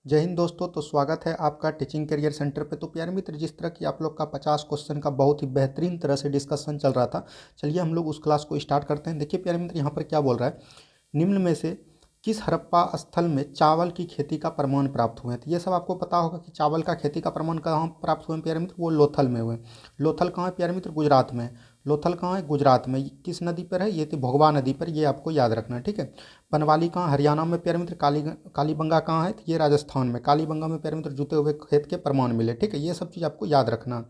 जय हिंद दोस्तों। तो स्वागत है आपका टीचिंग करियर सेंटर पे। तो प्यारे मित्र, जिस तरह की आप लोग का 50 क्वेश्चन का बहुत ही बेहतरीन तरह से डिस्कशन चल रहा था, चलिए हम लोग उस क्लास को स्टार्ट करते हैं। देखिए प्यारे मित्र, यहाँ पर क्या बोल रहा है, निम्न में से किस हड़प्पा स्थल में चावल की खेती का प्रमाण प्राप्त हुए हैं। तो ये सब आपको पता होगा कि चावल का खेती का प्रमाण कहाँ प्राप्त हुए हैं प्यारे मित्र, वो लोथल में हुए। लोथल कहाँ है प्यारे मित्र, गुजरात में। लोथल कहाँ है, गुजरात में। किस नदी पर है, ये थी भोगवा नदी पर, ये आपको याद रखना है, ठीक है। पनवाली कहाँ, हरियाणा में प्यारे मित्र। कालीबंगा कहाँ है, तो ये राजस्थान में। कालीबंगा में प्यारे मित्र जुते हुए खेत के प्रमाण मिले, ठीक है। ये सब चीज़ आपको याद रखना।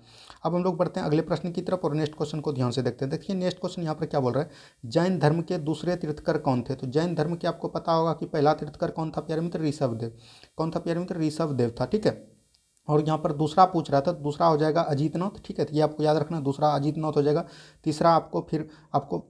अब हम लोग बढ़ते हैं अगले प्रश्न की तरफ और नेक्स्ट क्वेश्चन को ध्यान से देखते हैं। देखिए नेक्स्ट क्वेश्चन यहाँ पर क्या बोल रहा है, जैन धर्म के दूसरे तीर्थकर कौन थे। तो जैन धर्म के आपको पता होगा कि पहला तीर्थकर कौन था प्यारे मित्र, ऋषभदेव। कौन था प्यारे मित्र, ऋषभदेव था, ठीक है। और यहाँ पर दूसरा पूछ रहा था, दूसरा हो जाएगा अजीतनाथ, ठीक है। तो ये आपको याद रखना है, दूसरा अजीतनाथ हो जाएगा। तीसरा आपको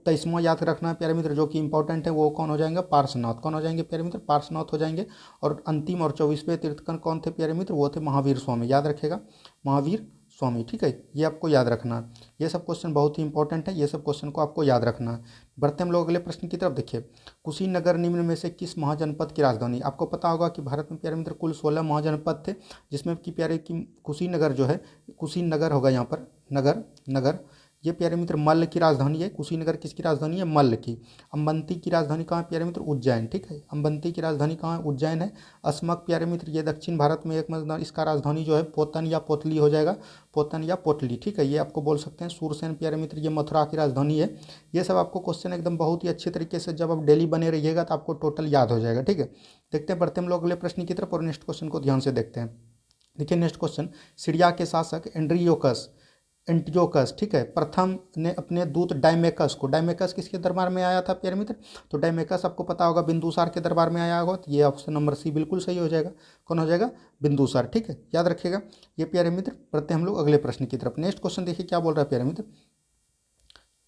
23वां याद रखना है प्यारे मित्र, जो कि इंपॉर्टेंट है, वो कौन हो जाएंगे, पार्श्वनाथ। कौन हो जाएंगे प्यारे मित्र, पार्श्वनाथ हो जाएंगे। और अंतिम और 24वें तीर्थंकर कौन थे प्यारे मित्र, वो थे महावीर स्वामी। याद रखेगा, महावीर स्वामी, ठीक है। ये आपको याद रखना है। ये सब क्वेश्चन बहुत ही इंपॉर्टेंट है, ये सब क्वेश्चन को आपको याद रखना है। बढ़ते हम लोग अगले प्रश्न की तरफ। देखिए, कुशीनगर निम्न में से किस महाजनपद की राजधानी। आपको पता होगा कि भारत में प्यारे मित्र कुल 16 महाजनपद थे, जिसमें कि प्यारे की कुशीनगर जो है, कुशीनगर होगा यहाँ पर, नगर नगर, ये प्यारे मित्र मल्ल की राजधानी है। कुशीनगर किसकी राजधानी है, मल्ल की। अम्बंती की राजधानी कहाँ है प्यारे मित्र, उज्जैन, ठीक है। अम्बंती की राजधानी कहाँ है, उज्जैन है। अस्मक प्यारे मित्र, ये दक्षिण भारत में एक मतलब इसका राजधानी जो है पोतन या पोतली हो जाएगा, पोतन या पोटली, ठीक है। ये आपको बोल सकते हैं। सूरसेन प्यारे मित्र, ये मथुरा की राजधानी है। ये सब आपको क्वेश्चन एकदम बहुत ही अच्छे तरीके से जब आप डेली बने रहिएगा तो आपको टोटल याद हो जाएगा, ठीक है। देखते हैं, बढ़ते हम लोग अगले प्रश्न की तरफ और नेक्स्ट क्वेश्चन को ध्यान से देखते हैं। देखिए नेक्स्ट क्वेश्चन, सीरिया के शासक एंटियोकस, ठीक है, प्रथम ने अपने दूत डायमेकस को, डायमेकस किसके दरबार में आया था प्यारे मित्र, तो डायमेकस आपको पता होगा बिंदुसार के दरबार में आया होगा। तो ये ऑप्शन नंबर सी बिल्कुल सही हो जाएगा। कौन हो जाएगा, बिंदुसार, ठीक है, याद रखिएगा ये प्यारे मित्र। बढ़ते हम लोग अगले प्रश्न की तरफ। नेक्स्ट क्वेश्चन देखिए क्या बोल रहा है प्यारे मित्र,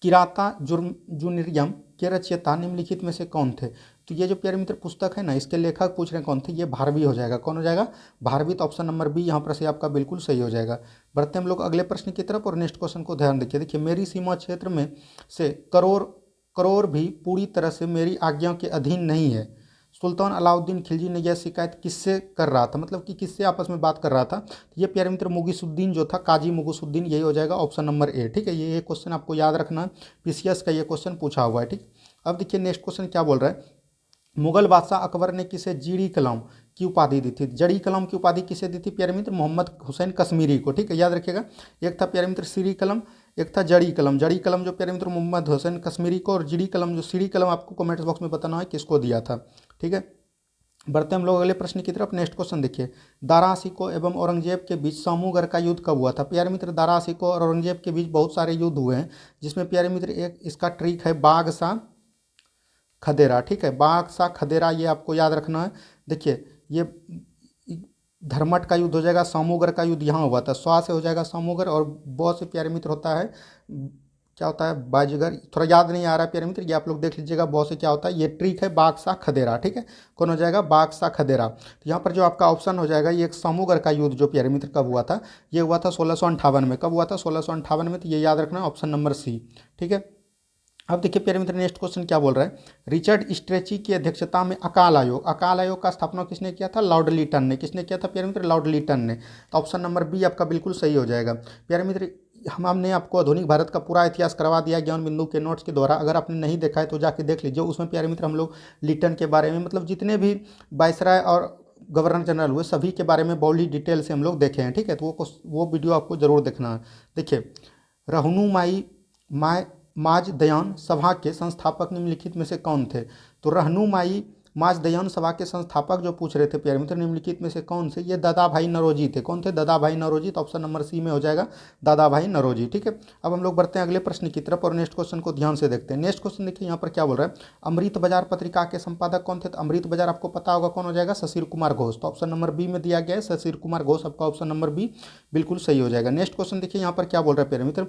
किराता जुर्म जुनिरियम के रचयिता निम्नलिखित में से कौन थे। तो ये जो प्यारे मित्र पुस्तक है ना, इसके लेखक पूछ रहे हैं कौन थे, ये भारवी हो जाएगा। कौन हो जाएगा, भारवी। तो ऑप्शन नंबर बी यहाँ पर से आपका बिल्कुल सही हो जाएगा। बढ़ते हम लोग अगले प्रश्न की तरफ और नेक्स्ट क्वेश्चन को ध्यान देखिए। देखिए, मेरी सीमा क्षेत्र में से करोड़ करोड़ भी पूरी तरह से मेरी आज्ञा के अधीन नहीं है। सुल्तान अलाउद्दीन खिलजी ने यह शिकायत किससे कर रहा था, मतलब कि किससे आपस में बात कर रहा था। तो ये प्यारे मित्र मुगीसुद्दीन जो था, काजी मुगीसुद्दीन, यही हो जाएगा ऑप्शन नंबर ए, ठीक है। ये क्वेश्चन आपको याद रखना है, पीसीएस का ये क्वेश्चन पूछा हुआ है, ठीक। अब देखिए नेक्स्ट क्वेश्चन क्या बोल रहा है, मुगल बादशाह अकबर ने किसे जीडी कलाम की उपाधि दी थी। जड़ी कलाम की उपाधि किसे दी थी प्यारे मित्र, मोहम्मद हुसैन कश्मीरी को, ठीक है, याद रखिएगा। एक था प्यारे मित्र सीरी कलम, एक था जड़ी कलम। जड़ी कलम जो प्यारे मित्र मोहम्मद हुसैन कश्मीरी को, और जीडी कलम जो सीरी कलम आपको कमेंट बॉक्स में बताना है किसको दिया था, ठीक है। बढ़ते हम लोग अगले प्रश्न की तरफ। नेक्स्ट क्वेश्चन देखिए, दारा शिकोह एवं औरंगजेब के बीच सामूगढ़ का युद्ध कब हुआ था प्यारे मित्र। दारा शिकोह और औरंगजेब के बीच बहुत सारे युद्ध हुए हैं, जिसमें प्यारे मित्र एक इसका ट्रिक है बागसा खदेरा, ठीक है, बागसा खदेरा, ये आपको याद रखना है। देखिए, ये धर्मट का युद्ध हो जाएगा, सामूगढ़ का युद्ध यहाँ हुआ था, स्वा से हो जाएगा सामूगढ़, और ब से प्यारे मित्र होता है, क्या होता है, बाजीगर। थोड़ा याद नहीं आ रहा है प्यारे मित्र, ये आप लोग देख लीजिएगा, ब से क्या होता है, ये ट्रिक है बागसा खदेरा, ठीक है। कौन हो जाएगा, बागसा खदेरा। तो यहाँ पर जो आपका ऑप्शन हो जाएगा, ये एक सामूगढ़ का युद्ध जो प्यारे मित्र कब हुआ था, ये हुआ था 1658 में। कब हुआ था, 1658 में। तो ये याद रखना, ऑप्शन नंबर सी, ठीक है। अब देखिए प्यारे मित्र, नेक्स्ट क्वेश्चन क्या बोल रहा है, रिचर्ड स्ट्रेची की अध्यक्षता में अकाल आयोग का स्थापना किसने किया था, लॉर्ड लिटन ने। किसने किया था प्यारे मित्र, लॉर्ड लिटन ने। तो ऑप्शन नंबर बी आपका बिल्कुल सही हो जाएगा प्यारे मित्र। हमने आपको आधुनिक भारत का पूरा इतिहास करवा दिया ज्ञान बिंदु के नोट्स के द्वारा। अगर आपने नहीं देखा है तो जाके देख लीजिए, उसमें प्यारे मित्र हम लोग लिटन के बारे में, मतलब जितने भी वायसराय और गवर्नर जनरल हुए सभी के बारे में बड़ी डिटेल से हम लोग देखे हैं, ठीक है। तो वो वीडियो आपको जरूर देखना है। देखिए, रहनुमाई माय माज दयान सभा के संस्थापक निम्नलिखित में से कौन थे। तो रहनुमाई माज दयान सभा के संस्थापक जो पूछ रहे थे प्यारे मित्र, निम्नलिखित में से कौन से, ये दादा भाई नौरोजी थे। कौन थे, दादा भाई नौरोजी। तो ऑप्शन नंबर सी में हो जाएगा दादा भाई नौरोजी, ठीक है। अब हम लोग बढ़ते हैं अगले प्रश्न की तरफ और नेक्स्ट क्वेश्चन को ध्यान से देखते हैं। नेक्स्ट क्वेश्चन देखिए यहाँ पर क्या बोल रहा है, अमृत बाजार पत्रिका के संपादक कौन थे। तो अमृत बाजार आपको पता होगा कौन हो जाएगा, शशिर कुमार घोष। तो ऑप्शन नंबर बी में दिया गया है शशिर कुमार घोष, आपका ऑप्शन नंबर बी बिल्कुल सही हो जाएगा। नेक्स्ट क्वेश्चन देखिए यहाँ पर क्या बोल रहा है प्यारे मित्र,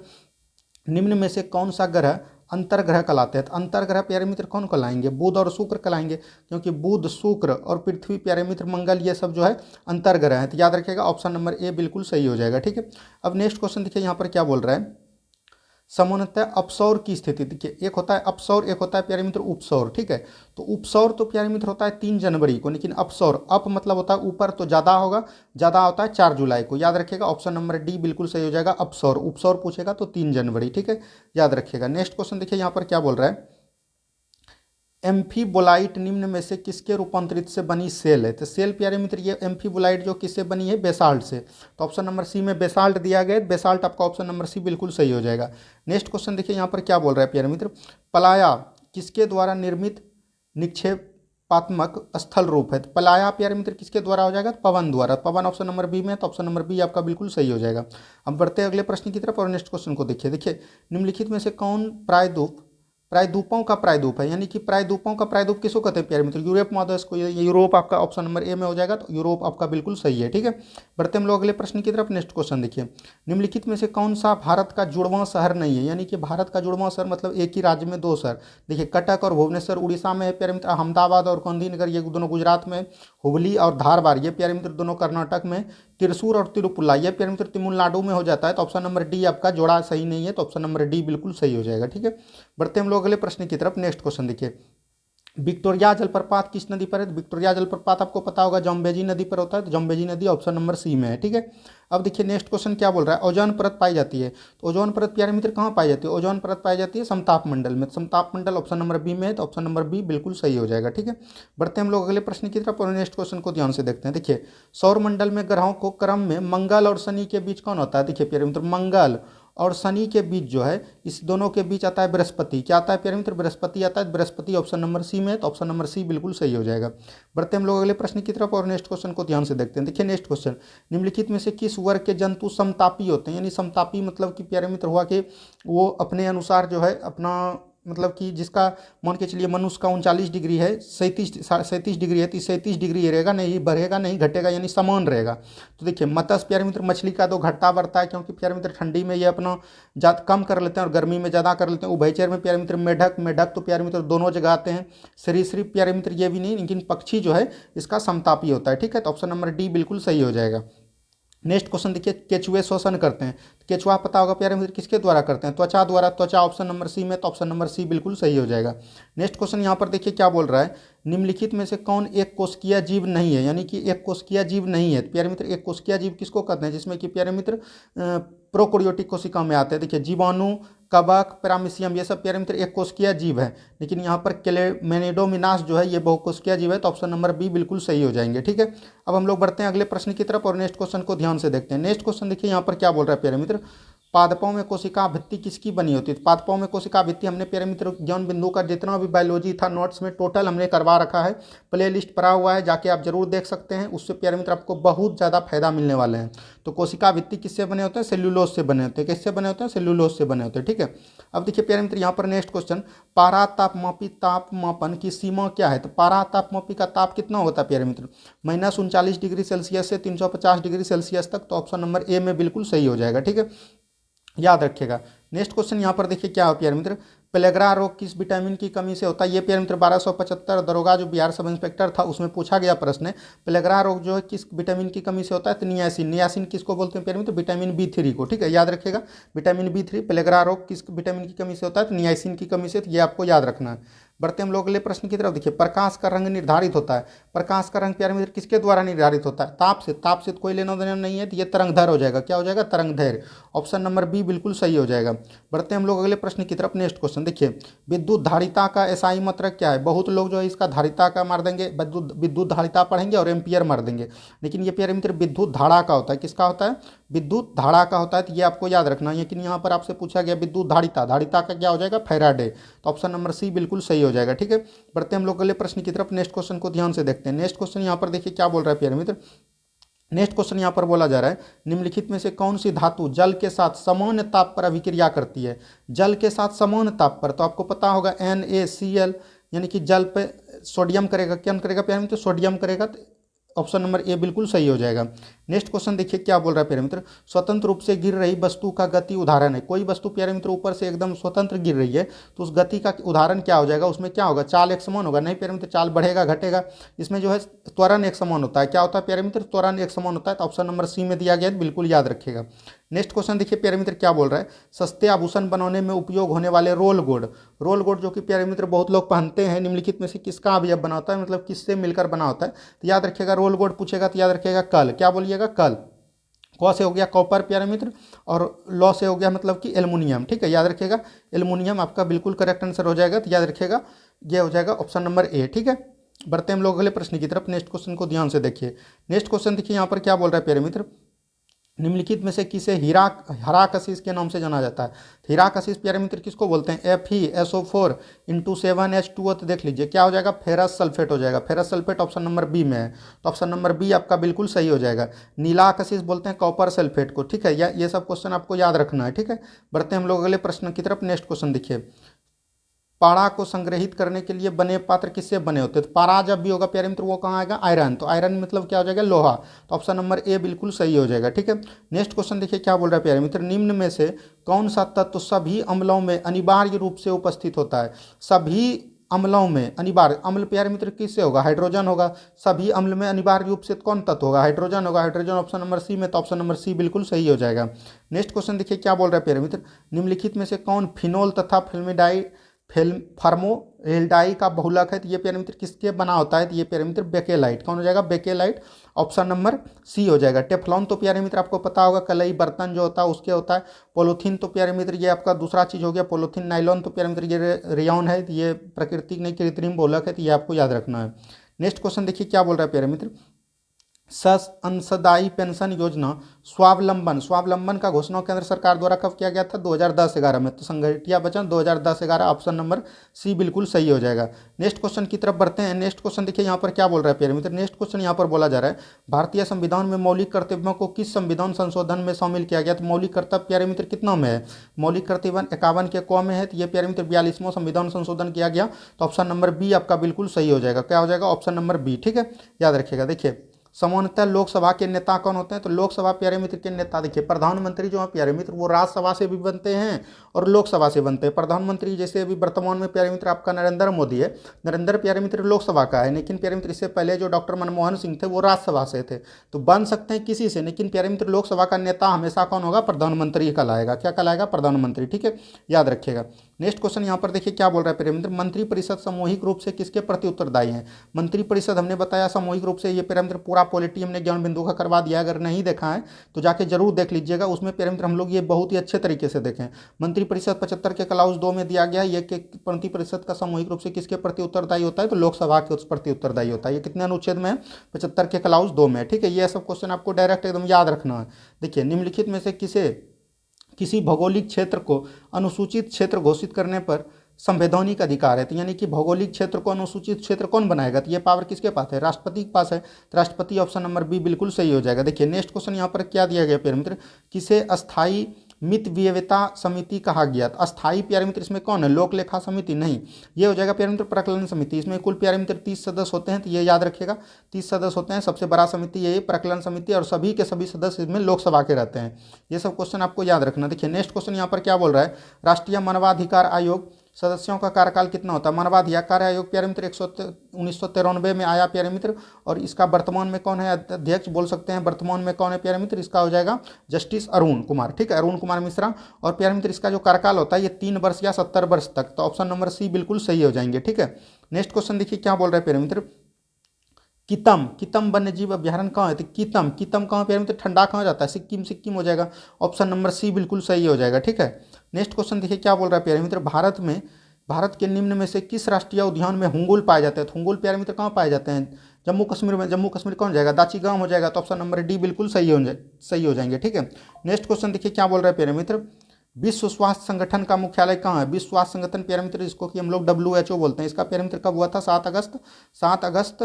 निम्न में से कौन सा ग्रह अंतर्ग्रह कहलाते हैं। तो अंतर्ग्रह प्यारे मित्र कौन कहलाएंगे, बुध और शुक्र कहलाएंगे, क्योंकि बुध शुक्र और पृथ्वी प्यारे मित्र मंगल ये सब जो है अंतर्ग्रह है। तो याद रखिएगा ऑप्शन नंबर ए बिल्कुल सही हो जाएगा, ठीक है। अब नेक्स्ट क्वेश्चन देखिए यहाँ पर क्या बोल रहा है, सामान्यतः अपसौर की स्थिति। देखिए, एक होता है अपसौर, एक होता है प्यारे मित्र उपसौर। ठीक है, तो उपसौर तो प्यारे मित्र होता है 3 जनवरी को, लेकिन अपसौर अप मतलब होता है ऊपर, तो ज़्यादा होगा, ज़्यादा होता है 4 जुलाई को। याद रखिएगा, ऑप्शन नंबर डी बिल्कुल सही हो जाएगा। अपसौर, उपसौर पूछेगा तो 3 जनवरी। ठीक है, याद रखिएगा। नेक्स्ट क्वेश्चन देखिए यहाँ पर क्या बोल रहा है, एम्फीबोलाइट निम्न में से किसके रूपांतरित से बनी सेल है। तो सेल प्यारे मित्र ये एम्फीबोलाइट जो किससे बनी है, बेसाल्ट से। तो ऑप्शन नंबर सी में बेसाल्ट दिया गया है, बेसाल्ट आपका ऑप्शन नंबर सी बिल्कुल सही हो जाएगा। नेक्स्ट क्वेश्चन देखिए यहाँ पर क्या बोल रहा है प्यारे मित्र, पलाया किसके द्वारा निर्मित निक्षेपात्मक स्थल रूप है। तो पलाया प्यारे मित्र किसके द्वारा हो जाएगा, पवन द्वारा। पवन ऑप्शन नंबर बी में, तो ऑप्शन नंबर बी आपका बिल्कुल सही हो जाएगा। अब बढ़ते हैं अगले प्रश्न की तरफ और नेक्स्ट क्वेश्चन को देखिए। देखिए, निम्नलिखित में से कौन प्रायद्वीपों का प्रायद्वीप है, यानी कि प्रायद्वीपों का प्रायद्वीप किसको कहते हैं प्यारे मित्र, यूरोप महादेश को। यूरोप आपका ऑप्शन नंबर ए में हो जाएगा, तो यूरोप आपका बिल्कुल सही है। ठीक है, बढ़ते हम लोग अगले प्रश्न की तरफ। नेक्स्ट क्वेश्चन देखिए, निम्नलिखित में से कौन सा भारत का जुड़वां शहर नहीं है, यानी कि भारत का जुड़वां शहर मतलब एक ही राज्य में 2 शहर। देखिए, कटक और भुवनेश्वर उड़ीसा में है प्यारे मित्र, अहमदाबाद और गांधीनगर ये दोनों गुजरात में, हुबली और धारवाड़ ये प्यारे मित्र दोनों कर्नाटक में, त्रिशूर और तिरुपुल्ला ये प्यारे मित्र तमिलनाडु में हो जाता है। तो ऑप्शन नंबर डी आपका जोड़ा सही नहीं है, तो ऑप्शन नंबर डी बिल्कुल सही हो जाएगा। ठीक है, बढ़ते हम लोग अगले प्रश्न की तरफ। नेक्स्ट क्वेश्चन देखिए, विक्टोरिया जलप्रपात किस नदी पर है। तो विक्टोरिया जलप्रपात आपको पता होगा जम्बेजी नदी पर होता है, तो जम्बेजी नदी ऑप्शन नंबर सी में है। ठीक है, अब देखिए नेक्स्ट क्वेश्चन क्या बोल रहा है, ओजोन परत पाई जाती है। तो ओजोन परत प्यारे मित्र कहाँ पाई जाती है, ओजोन परत पाई जाती है समताप मंडल में। समताप मंडल ऑप्शन नंबर बी में है, तो ऑप्शन नंबर बी बिल्कुल सही हो जाएगा। ठीक है, बढ़ते हम लोग अगले प्रश्न की तरफ और नेक्स्ट क्वेश्चन को ध्यान से देखते हैं। देखिए, सौर मंडल में ग्रहों को क्रम में मंगल और शनि के बीच कौन होता है। देखिए प्यारे मित्र, मंगल और शनि के बीच जो है, इस दोनों के बीच आता है बृहस्पति। क्या आता है प्यारे मित्र, बृहस्पति आता है। बृहस्पति ऑप्शन नंबर सी में है, तो ऑप्शन नंबर सी बिल्कुल सही हो जाएगा। बढ़ते हम लोग अगले प्रश्न की तरफ और नेक्स्ट क्वेश्चन को ध्यान से देखते हैं। देखिए नेक्स्ट क्वेश्चन, निम्नलिखित में से किस वर्ग के जंतु समतापी होते हैं, यानी समतापी मतलब कि प्यारे मित्र हुआ कि वो अपने अनुसार जो है अपना मतलब कि जिसका मान के चलिए मनुष्य का 39 डिग्री है, 37 डिग्री है, तो 37 डिग्री ये रहेगा, नहीं बढ़ेगा नहीं घटेगा, यानी समान रहेगा। तो देखिए, मत्स्य प्यारे मित्र मछली का तो घटता बढ़ता है, क्योंकि प्यारे मित्र ठंडी में ये अपना जात कम कर लेते हैं और गर्मी में ज़्यादा कर लेते हैं। उभयचर में प्यारे मित्र मेढक तो प्यारे मित्र दोनों जगह आते हैं। सरीसृप प्यारे मित्र ये भी नहीं, लेकिन पक्षी जो है इसका समतापी होता है। ठीक है, तो ऑप्शन नंबर डी बिल्कुल सही हो जाएगा। नेक्स्ट क्वेश्चन देखिए, केचुए श्वसन करते हैं। केचुआ पता होगा प्यारे मित्र किसके द्वारा करते हैं, त्वचा द्वारा। त्वचा ऑप्शन नंबर सी में, तो ऑप्शन नंबर सी बिल्कुल सही हो जाएगा। नेक्स्ट क्वेश्चन यहाँ पर देखिए क्या बोल रहा है, निम्नलिखित में से कौन एक कोशिकीय जीव नहीं है, यानी कि एक कोशिकीय जीव नहीं है। प्यारे मित्र एक कोशिकीय जीव किसको कहते हैं, जिसमें कि प्यारे मित्र प्रोकैरियोटिक कोशिका में आते हैं। देखिए, जीवाणु, कवक, पैरामीशियम ये सब प्यारे मित्र एक कोशिकीय जीव है, लेकिन यहाँ पर क्लेमेनिडोमिनास जो है ये बहुकोशिकीय जीव है, तो ऑप्शन नंबर बी बिल्कुल सही हो जाएंगे। ठीक है, अब हम लोग बढ़ते हैं अगले प्रश्न की तरफ और नेक्स्ट क्वेश्चन को ध्यान से देखते हैं। नेक्स्ट क्वेश्चन देखिए यहाँ पर क्या बोल रहा है प्यारे मित्र, पादपों में कोशिका भित्ति किसकी बनी होती है। पादपों में कोशिका भित्ति हमने प्यारे मित्र ज्ञान बिंदु का जितना भी बायोलॉजी था नोट्स में टोटल हमने करवा रखा है, प्ले लिस्ट पड़ा हुआ है, जाके आप जरूर देख सकते हैं। उससे प्यारे मित्र आपको बहुत ज़्यादा फायदा मिलने वाले हैं। तो कोशिका भित्ति किससे बने होते हैं, सेल्यूलोज से बने होते हैं। किससे बने होते हैं, सेल्यूलोज से बने होते हैं। ठीक है, अब देखिए प्यारे मित्र यहाँ पर नेक्स्ट क्वेश्चन, पारा तापमापी तापमापन की सीमा क्या है। तो पारा तापमापी का ताप कितना होता है प्यारे मित्र, -39 डिग्री सेल्सियस से 350 डिग्री सेल्सियस तक, तो ऑप्शन नंबर ए में बिल्कुल सही हो जाएगा। ठीक है, याद रखिएगा। नेक्स्ट क्वेश्चन यहाँ पर देखिए क्या हो प्यारे मित्र, पेलेग्रा रोग किस विटामिन की कमी से होता है। ये प्यारे मित्र 1275 दरोगा जो बिहार सब इंस्पेक्टर था उसमें पूछा गया प्रश्न है। पेलेग्रा रोग जो है किस विटामिन की कमी से होता है, तो नियासिन। नियासिन किसको बोलते हैं प्यारे मित्र, विटामिन B3 को। ठीक है, याद रखिएगा, विटामिन B3। पेलेग्रा रोग किस विटामिन की कमी से होता है, तो नियासिन की कमी से, तो ये आपको याद रखना है। बढ़ते हम लोग अगले प्रश्न की तरफ। देखिए, प्रकाश का रंग निर्धारित होता है। प्रकाश का रंग प्यारे मित्र किसके द्वारा निर्धारित होता है, ताप से। ताप से तो कोई लेना देना नहीं है, तो ये तरंगधैर्य हो जाएगा। क्या हो जाएगा, तरंगधैर्य। ऑप्शन नंबर बी बिल्कुल सही हो जाएगा। बढ़ते हम लोग अगले प्रश्न की तरफ। नेक्स्ट क्वेश्चन देखिए, विद्युत धारिता का एसआई मात्रक क्या है। बहुत लोग जो है इसका धारिता का मार देंगे, विद्युत धारिता पढ़ेंगे और एम्पियर मार देंगे, लेकिन ये प्यारे मित्र विद्युत धारा का होता है। किसका होता है, विद्युत धारा का होता है, तो ये आपको याद रखना है। लेकिन यहाँ पर आपसे पूछा गया विद्युत धारिता, धारिता का क्या हो जाएगा, फैराडे, तो ऑप्शन नंबर सी बिल्कुल सही हो जाएगा। ठीक है, बढ़ते हम लोग अगले प्रश्न की तरफ। नेक्स्ट क्वेश्चन को ध्यान से देखते हैं। नेक्स्ट क्वेश्चन यहाँ पर देखिए क्या बोल रहा है प्यारे मित्र, नेक्स्ट क्वेश्चन यहाँ पर बोला जा रहा है, निम्नलिखित में से कौन सी धातु जल के साथ समान ताप पर अभिक्रिया करती है। जल के साथ समान ताप पर, तो आपको पता होगा NaCl, यानी कि जल पे सोडियम करेगा, क्या करेगा प्यारे मित्र, सोडियम करेगा, तो ऑप्शन नंबर ए बिल्कुल सही हो जाएगा। नेक्स्ट क्वेश्चन देखिए क्या बोल रहा है प्यारे मित्र, स्वतंत्र रूप से गिर रही वस्तु का गति उदाहरण है। कोई वस्तु प्यारे मित्र ऊपर से एकदम स्वतंत्र गिर रही है, तो उस गति का उदाहरण क्या हो जाएगा, उसमें क्या होगा, चाल एक समान होगा। नहीं प्यारे मित्र, चाल बढ़ेगा घटेगा। इसमें जो है त्वरण एक समान होता है। क्या होता है प्यारे मित्र, त्वरण एक समान होता है, तो ऑप्शन नंबर सी में दिया गया है, बिल्कुल याद रखिएगा। नेक्स्ट क्वेश्चन देखिए प्यारे मित्र क्या बोल रहा है, सस्ते आभूषण बनाने में उपयोग होने वाले रोल गोल्ड, रोल गोल्ड जो कि प्यारे मित्र बहुत लोग पहनते हैं, निम्नलिखित में से किसका अवयव बना होता है, मतलब किससे मिलकर बना होता है। तो याद रखिएगा रोल गोल्ड पूछेगा तो याद रखिएगा कल, क्या बोलिएगा कल। क से हो गया कॉपर प्यारे मित्र, और लॉ से हो गया मतलब कि एल्युमिनियम। ठीक है, याद रखिएगा एल्युमिनियम आपका बिल्कुल करेक्ट आंसर हो जाएगा। तो याद रखिएगा ये हो जाएगा ऑप्शन नंबर ए। ठीक है, बढ़ते हैं हम लोग अगले प्रश्न की तरफ। नेक्स्ट क्वेश्चन को ध्यान से देखिए। नेक्स्ट क्वेश्चन देखिए यहाँ पर क्या बोल रहा है प्यारे मित्र, निम्नलिखित में से किसे हिराकसिस के नाम से जाना जाता है। हिराकसिस प्यारे मित्र किसको बोलते हैं, Fe(SO4)*7H2O। तो देख लीजिए क्या हो जाएगा, फेरस सल्फेट हो जाएगा। Ferrous sulphate option number B में है, तो ऑप्शन नंबर बी आपका बिल्कुल सही हो जाएगा। नीलाकसिस बोलते हैं कॉपर सल्फेट को। ठीक है, ये सब क्वेश्चन आपको याद रखना है। ठीक है, बढ़ते हैं हम लोग अगले प्रश्न की तरफ। नेक्स्ट क्वेश्चन देखिए, पारा को संग्रहित करने के लिए बने पात्र किससे बने होते हैं। तो पारा जब भी होगा प्यारे मित्र वो कहाँ आएगा, आयरन। तो आयरन मतलब क्या हो जाएगा, लोहा। तो ऑप्शन नंबर ए बिल्कुल सही हो जाएगा। ठीक है, नेक्स्ट क्वेश्चन देखिए क्या बोल रहा है प्यारे मित्र, निम्न में से कौन सा तत्व सभी अम्लों में अनिवार्य रूप से उपस्थित होता है। सभी अम्लों में अनिवार्य, अम्ल प्यारे मित्र किससे होगा, हाइड्रोजन होगा। सभी अम्ल में अनिवार्य रूप से कौन तत्व होगा, हाइड्रोजन होगा। हाइड्रोजन ऑप्शन नंबर सी में, तो ऑप्शन नंबर सी बिल्कुल सही हो जाएगा। नेक्स्ट क्वेश्चन देखिए क्या बोल रहा है प्यारे मित्र, निम्नलिखित में से कौन फिनोल तथा फार्मोल्डिहाइड का बहुलक है। तो ये प्यारे मित्र किसके बना होता है, तो ये प्यारे मित्र बेकेलाइट। कौन हो जाएगा, बेकेलाइट। ऑप्शन नंबर सी हो जाएगा। टेफ्लॉन तो प्यारे मित्र आपको पता होगा कलई बर्तन जो होता है उसके होता है। पॉलीथीन तो प्यारे मित्र ये आपका दूसरा चीज हो गया पॉलीथीन। नाइलॉन तो प्यारे मित्र ये रेयॉन है, तो ये प्राकृतिक नहीं कृत्रिम बहुलक है, तो ये आपको याद रखना है। नेक्स्ट क्वेश्चन देखिए क्या बोल रहा है प्यारे मित्र, अंशदायी पेंशन योजना स्वावलंबन, स्वावलंबन का घोषणा केंद्र सरकार द्वारा कब किया गया था, 2010-11 में। तो संगठिया बचन 2010-11 ऑप्शन नंबर सी बिल्कुल सही हो जाएगा। नेक्स्ट क्वेश्चन की तरफ बढ़ते हैं। नेक्स्ट क्वेश्चन देखिए यहाँ पर क्या बोल रहा है प्यारे मित्र, नेक्स्ट क्वेश्चन यहाँ पर बोला जा रहा है, भारतीय संविधान में मौलिक कर्तव्यों को किस संविधान संशोधन में शामिल किया गया। तो मौलिक कर्तव्य प्यारे मित्र कितना में है, मौलिक कर्तव्य 51 के क में है। तो ये प्यारे मित्र 42वां संविधान संशोधन किया गया। तो ऑप्शन नंबर बी आपका बिल्कुल सही हो जाएगा। क्या हो जाएगा, ऑप्शन नंबर बी। ठीक है, याद रखिएगा। देखिए सामान्यतः लोकसभा के नेता कौन होते हैं, तो लोकसभा प्यारे मित्र के नेता देखिए प्रधानमंत्री जो है प्यारे मित्र वो राज्यसभा से भी बनते हैं और लोकसभा से बनते हैं। प्रधानमंत्री जैसे अभी वर्तमान में प्यारे मित्र आपका नरेंद्र मोदी है, नरेंद्र प्यारे मित्र लोकसभा का है, लेकिन प्यारे मित्र इससे पहले जो डॉक्टर मनमोहन सिंह थे वो राज्यसभा से थे। तो बन सकते हैं किसी से, लेकिन प्यारे मित्र लोकसभा का नेता हमेशा कौन होगा, प्रधानमंत्री कहलाएगा। क्या कहलाएगा, प्रधानमंत्री। ठीक है, याद रखिएगा। नेक्स्ट क्वेश्चन यहाँ पर देखिए क्या बोल रहा है प्यारे मित्र, मंत्रिपरिषद सामूहिक रूप से किसके प्रति उत्तरदायी है। मंत्रिपरिषद हमने बताया सामूहिक रूप से, ये प्यारे मित्र पूरा पॉलिटी हमने ज्ञान बिंदु का करवा दिया है, अगर नहीं देखा है तो जाके जरूर देख लीजिएगा। उसमें प्यारे मित्र हम लोग ये बहुत ही अच्छे तरीके से देखें। मंत्रिपरिषद 75 के क्लाउज 2 में दिया गया है, ये कि मंत्रिपरिषद का सामूहिक रूप से किसके प्रति उत्तरदायी होता है, तो लोकसभा के प्रति उत्तरदायी होता है। ये कितने अनुच्छेद में है, 75 के क्लाउज 2 में। ठीक है, ये सब क्वेश्चन आपको डायरेक्ट एकदम याद रखना है। देखिए निम्नलिखित में से किसी भौगोलिक क्षेत्र को अनुसूचित क्षेत्र घोषित करने पर संवैधानिक अधिकार है। तो यानी कि भौगोलिक क्षेत्र को अनुसूचित क्षेत्र कौन बनाएगा, तो ये पावर किसके पास है, राष्ट्रपति के पास है। तो राष्ट्रपति ऑप्शन नंबर बी बिल्कुल सही हो जाएगा। देखिए नेक्स्ट क्वेश्चन यहाँ पर क्या दिया गया प्यारे मित्र, किसे अस्थायी मित व्ययता समिति कहा गया। तो अस्थायी प्यारे मित्र इसमें कौन है, लोक लेखा समिति नहीं, ये हो जाएगा प्यारे मित्र प्रकलन समिति। इसमें कुल प्यारे मित्र 30 सदस्य होते हैं, तो ये याद रखिएगा 30 सदस्य होते हैं। सबसे बड़ा समिति ये प्रकलन समिति, और सभी के सभी सदस्य इसमें लोकसभा के रहते हैं। ये सब क्वेश्चन आपको याद रखना। देखिए नेक्स्ट क्वेश्चन यहाँ पर क्या बोल रहा है, राष्ट्रीय मानवाधिकार आयोग सदस्यों का कार्यकाल कितना होता है। मानवाधिकार आयोग प्यारे मित्र 1993 में आया प्यारे मित्र, और इसका वर्तमान में कौन है अध्यक्ष बोल सकते हैं, वर्तमान में कौन है प्यारे मित्र, इसका हो जाएगा जस्टिस अरुण कुमार। ठीक है, अरुण कुमार मिश्रा। और प्यारे मित्र इसका जो कार्यकाल होता है ये 3 वर्ष या 70 वर्ष तक। तो ऑप्शन नंबर सी बिल्कुल सही हो जाएंगे। ठीक है, नेक्स्ट क्वेश्चन देखिए क्या बोल रहे हैं प्यारे मित्र, कितम वन्य जीव अभ्यारण्य कहाँ है। तो कितम कहाँ प्यारे मित्र, ठंडा कहाँ जाता है, सिक्किम हो जाएगा। ऑप्शन नंबर सी बिल्कुल सही हो जाएगा। ठीक है, नेक्स्ट क्वेश्चन देखिए क्या बोल रहा है प्यारे मित्र, भारत के निम्न में से किस राष्ट्रीय उद्यान में हुंगुल पाए जाते हैं। तो हुंगुल प्यारे मित्र कहाँ पाए जाते हैं, जम्मू कश्मीर में। जम्मू कश्मीर कौन जाएगा, दाचीगांव हो जाएगा। तो ऑप्शन नंबर डी बिल्कुल सही हो जाएंगे। ठीक है, नेक्स्ट क्वेश्चन देखिए क्या बोल रहा है प्यारे मित्र, विश्व स्वास्थ्य संगठन का मुख्यालय कहाँ है। विश्व स्वास्थ्य संगठन प्यारे मित्र इसको कि हम लोग WHO बोलते हैं, इसका प्यारे मित्र कब हुआ था, 7 अगस्त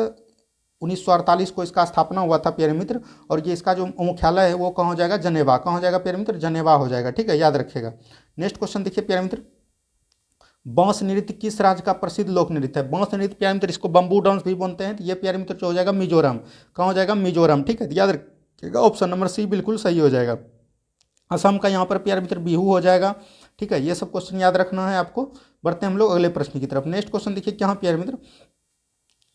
1948 को इसका स्थापना हुआ था प्यारे मित्र। और ये इसका जो मुख्यालय है वो कहाँ हो जाएगा, जनेवा। कहाँ हो जाएगा प्यारे मित्र, जनेवा हो जाएगा। ठीक है, याद रखिएगा। नेक्स्ट क्वेश्चन देखिए प्यारे मित्र, बांस नृत्य किस राज्य का प्रसिद्ध लोक नृत्य है। बांस नृत्य प्यारे मित्र इसको बम्बू डांस भी बोलते हैं। तो ये प्यारे मित्र हो जाएगा मिजोरम। कहाँ हो जाएगा, मिजोरम। ठीक है, याद रखिएगा ऑप्शन नंबर सी बिल्कुल सही हो जाएगा। असम का यहाँ पर प्यारे मित्र बिहू हो जाएगा। ठीक है, ये सब क्वेश्चन याद रखना है आपको। बढ़ते हैं हम लोग अगले प्रश्न की तरफ। नेक्स्ट क्वेश्चन देखिए क्या प्यारे मित्र,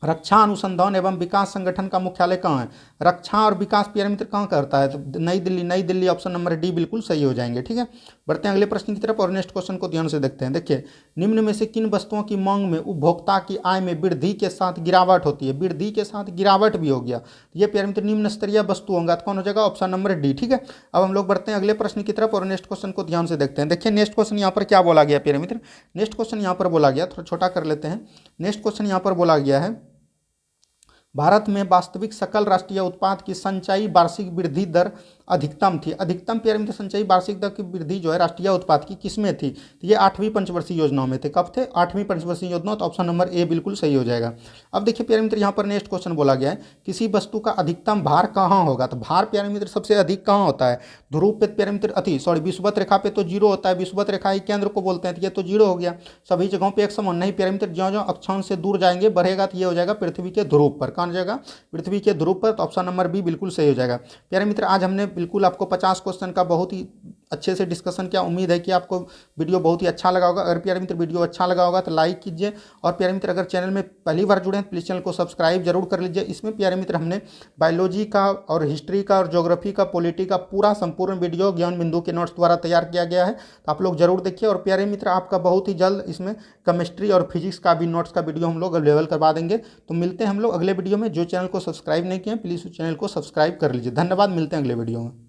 रक्षा अनुसंधान एवं विकास संगठन का मुख्यालय कहाँ है? रक्षा और विकास प्यारे मित्र कहाँ करता है? तो नई दिल्ली, नई दिल्ली ऑप्शन नंबर डी बिल्कुल सही हो जाएंगे। ठीक है, बढ़ते हैं अगले प्रश्न की तरफ और नेक्स्ट क्वेश्चन को ध्यान से देखते हैं। देखिए, निम्न में से किन वस्तुओं की मांग में उपभोक्ता की आय में वृद्धि के साथ गिरावट होती है? वृद्धि के साथ गिरावट भी हो गया, ये प्यारे मित्र निम्न स्तरीय वस्तु होगा, तो कौन हो जाएगा? Option number D. ठीक है, अब हम लोग बढ़ते हैं अगले प्रश्न की तरफ और नेक्स्ट क्वेश्चन को ध्यान से देखते हैं। देखिए, नेक्स्ट क्वेश्चन यहाँ पर क्या बोला गया प्यारे मित्र? नेक्स्ट क्वेश्चन यहाँ पर बोला गया, थोड़ा छोटा कर लेते हैं। नेक्स्ट क्वेश्चन यहाँ पर बोला गया है, भारत में वास्तविक सकल राष्ट्रीय उत्पाद की संचयी वार्षिक वृद्धि दर अधिकतम थी। अधिकतम प्यारे मित्र संचयी वार्षिक दर की वृद्धि जो है राष्ट्रीय उत्पाद की किसमें थी? तो ये 8वीं पंचवर्षीय योजनाओं में थे। कब थे? 8वीं पंचवर्षीय योजना, तो ऑप्शन नंबर ए बिल्कुल सही हो जाएगा। अब देखिए प्यारे मित्र, यहाँ पर नेक्स्ट क्वेश्चन बोला गया है, किसी वस्तु का अधिकतम भार कहाँ होगा? तो भार प्यारे मित्र सबसे अधिक कहाँ होता है? ध्रुव पे प्यारे मित्र विषुवत रेखा पे तो जीरो होता है, विषुवत रेखा ही केंद्र को बोलते हैं, तो ये तो जीरो हो गया। सभी जगहों पे एक समान नहीं प्यारे मित्र, ज्यों ज्यों अक्षांश से दूर जाएंगे बढ़ेगा, तो ये हो जाएगा पृथ्वी के ध्रुव पर। कौन हो जाएगा? पृथ्वी के ध्रुव पर, तो ऑप्शन नंबर बी बिल्कुल सही हो जाएगा। प्यारे मित्र, आज हमने बिल्कुल आपको 50 क्वेश्चन का बहुत ही अच्छे से डिस्कशन किया। उम्मीद है कि आपको वीडियो बहुत ही अच्छा लगा होगा। अगर प्यारे मित्र वीडियो अच्छा लगा होगा तो लाइक कीजिए, और प्यारे मित्र अगर चैनल में पहली बार जुड़े हैं प्लीज़ चैनल को सब्सक्राइब जरूर कर लीजिए। इसमें प्यारे मित्र हमने बायोलॉजी का और हिस्ट्री का और ज्योग्राफी का, पॉलिटी का पूरा संपूर्ण वीडियो ज्ञान बिंदु के नोट्स द्वारा तैयार किया गया है, तो आप लोग जरूर देखिए। और प्यारे मित्र, आपका बहुत ही जल्द इसमें केमिस्ट्री और फिजिक्स का भी नोट्स का वीडियो हम लोग अवेलेबल करवा देंगे। तो मिलते हैं हम लोग अगले वीडियो में। जो चैनल को सब्सक्राइब नहीं किए प्लीज़ उस चैनल को सब्सक्राइब कर लीजिए। धन्यवाद, मिलते हैं अगले वीडियो में।